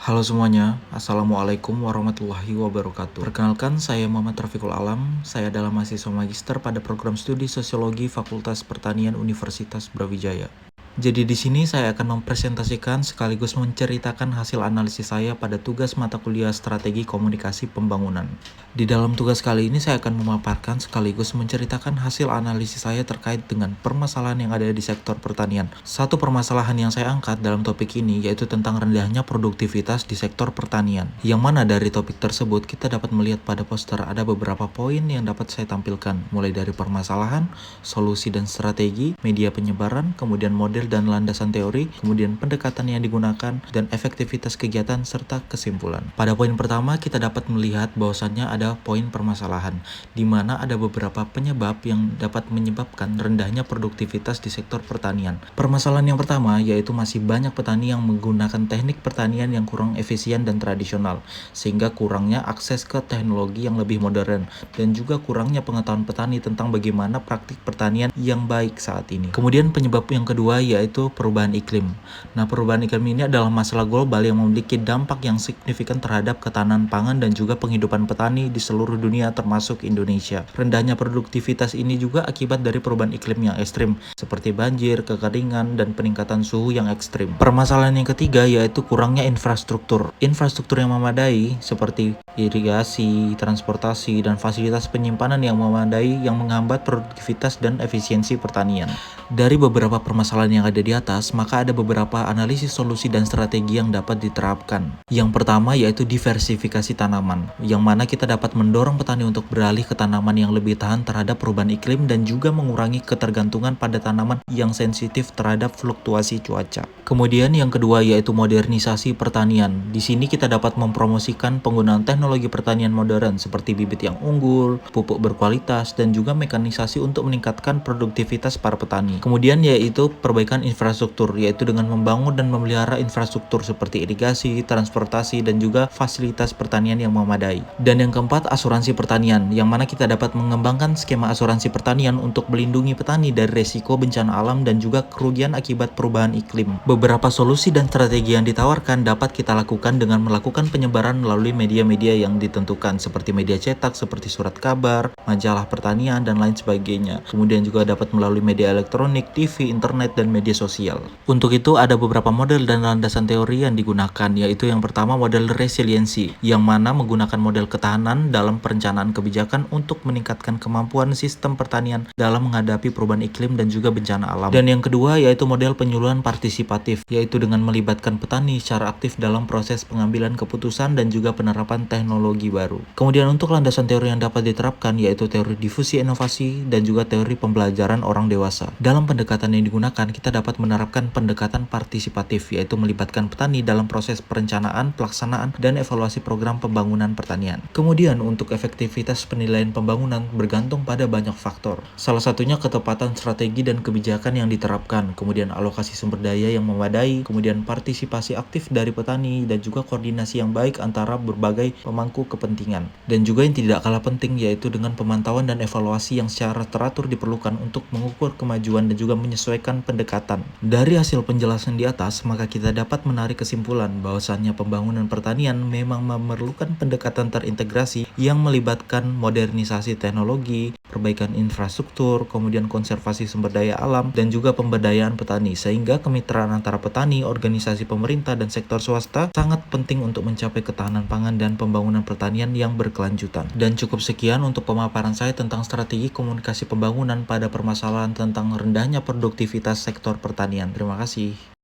Halo semuanya, Assalamualaikum warahmatullahi wabarakatuh. Perkenalkan, saya Muhammad Rafiqul Alam. Saya adalah mahasiswa magister pada program studi Sosiologi Fakultas Pertanian Universitas Brawijaya. Jadi di sini saya akan mempresentasikan sekaligus menceritakan hasil analisis saya pada tugas mata kuliah Strategi Komunikasi Pembangunan. Di dalam tugas kali ini saya akan memaparkan sekaligus menceritakan hasil analisis saya terkait dengan permasalahan yang ada di sektor pertanian. Satu permasalahan yang saya angkat dalam topik ini yaitu tentang rendahnya produktivitas di sektor pertanian. Yang mana dari topik tersebut kita dapat melihat pada poster ada beberapa poin yang dapat saya tampilkan, mulai dari permasalahan, solusi dan strategi, media penyebaran, kemudian model dan landasan teori, kemudian pendekatan yang digunakan, dan efektivitas kegiatan serta kesimpulan. Pada poin pertama kita dapat melihat bahwasannya ada poin permasalahan, di mana ada beberapa penyebab yang dapat menyebabkan rendahnya produktivitas di sektor pertanian. Permasalahan yang pertama yaitu masih banyak petani yang menggunakan teknik pertanian yang kurang efisien dan tradisional, sehingga kurangnya akses ke teknologi yang lebih modern, dan juga kurangnya pengetahuan petani tentang bagaimana praktik pertanian yang baik saat ini. Kemudian penyebab yang kedua yaitu perubahan iklim. Nah, perubahan iklim ini adalah masalah global yang memiliki dampak yang signifikan terhadap ketahanan pangan dan juga penghidupan petani di seluruh dunia termasuk Indonesia. Rendahnya produktivitas ini juga akibat dari perubahan iklim yang ekstrim, seperti banjir, kekeringan, dan peningkatan suhu yang ekstrim. Permasalahan yang ketiga yaitu kurangnya infrastruktur. Infrastruktur yang memadai seperti irigasi, transportasi, dan fasilitas penyimpanan yang memadai yang menghambat produktivitas dan efisiensi pertanian. Dari beberapa permasalahan yang ada di atas, maka ada beberapa analisis solusi dan strategi yang dapat diterapkan. Yang pertama yaitu diversifikasi tanaman, yang mana kita dapat mendorong petani untuk beralih ke tanaman yang lebih tahan terhadap perubahan iklim dan juga mengurangi ketergantungan pada tanaman yang sensitif terhadap fluktuasi cuaca. Kemudian yang kedua yaitu modernisasi pertanian. Di sini kita dapat mempromosikan penggunaan teknologi pertanian modern seperti bibit yang unggul, pupuk berkualitas, dan juga mekanisasi untuk meningkatkan produktivitas para petani. Kemudian yaitu perbaikan infrastruktur, yaitu dengan membangun dan memelihara infrastruktur seperti irigasi, transportasi, dan juga fasilitas pertanian yang memadai. Dan yang keempat, asuransi pertanian, yang mana kita dapat mengembangkan skema asuransi pertanian untuk melindungi petani dari resiko bencana alam dan juga kerugian akibat perubahan iklim. Beberapa solusi dan strategi yang ditawarkan dapat kita lakukan dengan melakukan penyebaran melalui media-media yang ditentukan, seperti media cetak, seperti surat kabar, majalah pertanian, dan lain sebagainya. Kemudian juga dapat melalui media elektronik, TV, internet, dan media sosial. Untuk itu ada beberapa model dan landasan teori yang digunakan, yaitu yang pertama model resiliensi, yang mana menggunakan model ketahanan dalam perencanaan kebijakan untuk meningkatkan kemampuan sistem pertanian dalam menghadapi perubahan iklim dan juga bencana alam. Dan yang kedua yaitu model penyuluhan partisipatif, yaitu dengan melibatkan petani secara aktif dalam proses pengambilan keputusan dan juga penerapan teknologi baru. Kemudian untuk landasan teori yang dapat diterapkan yaitu teori difusi inovasi dan juga teori pembelajaran orang dewasa. Dalam pendekatan yang digunakan, kita dapat menerapkan pendekatan partisipatif, yaitu melibatkan petani dalam proses perencanaan, pelaksanaan, dan evaluasi program pembangunan pertanian. Kemudian untuk efektivitas penilaian pembangunan bergantung pada banyak faktor. Salah satunya ketepatan strategi dan kebijakan yang diterapkan, kemudian alokasi sumber daya yang memadai, kemudian partisipasi aktif dari petani, dan juga koordinasi yang baik antara berbagai pemangku kepentingan. Dan juga yang tidak kalah penting yaitu dengan pemantauan dan evaluasi yang secara teratur diperlukan untuk mengukur kemajuan dan juga menyesuaikan pendekatan. Dari hasil penjelasan di atas, maka kita dapat menarik kesimpulan bahwasannya pembangunan pertanian memang memerlukan pendekatan terintegrasi yang melibatkan modernisasi teknologi, perbaikan infrastruktur, kemudian konservasi sumber daya alam, dan juga pemberdayaan petani, sehingga kemitraan antara petani, organisasi pemerintah, dan sektor swasta sangat penting untuk mencapai ketahanan pangan dan pembangunan pertanian yang berkelanjutan. Dan cukup sekian untuk pemaparan saya tentang strategi komunikasi pembangunan pada permasalahan tentang rendahnya produktivitas sektor pertanian. Terima kasih.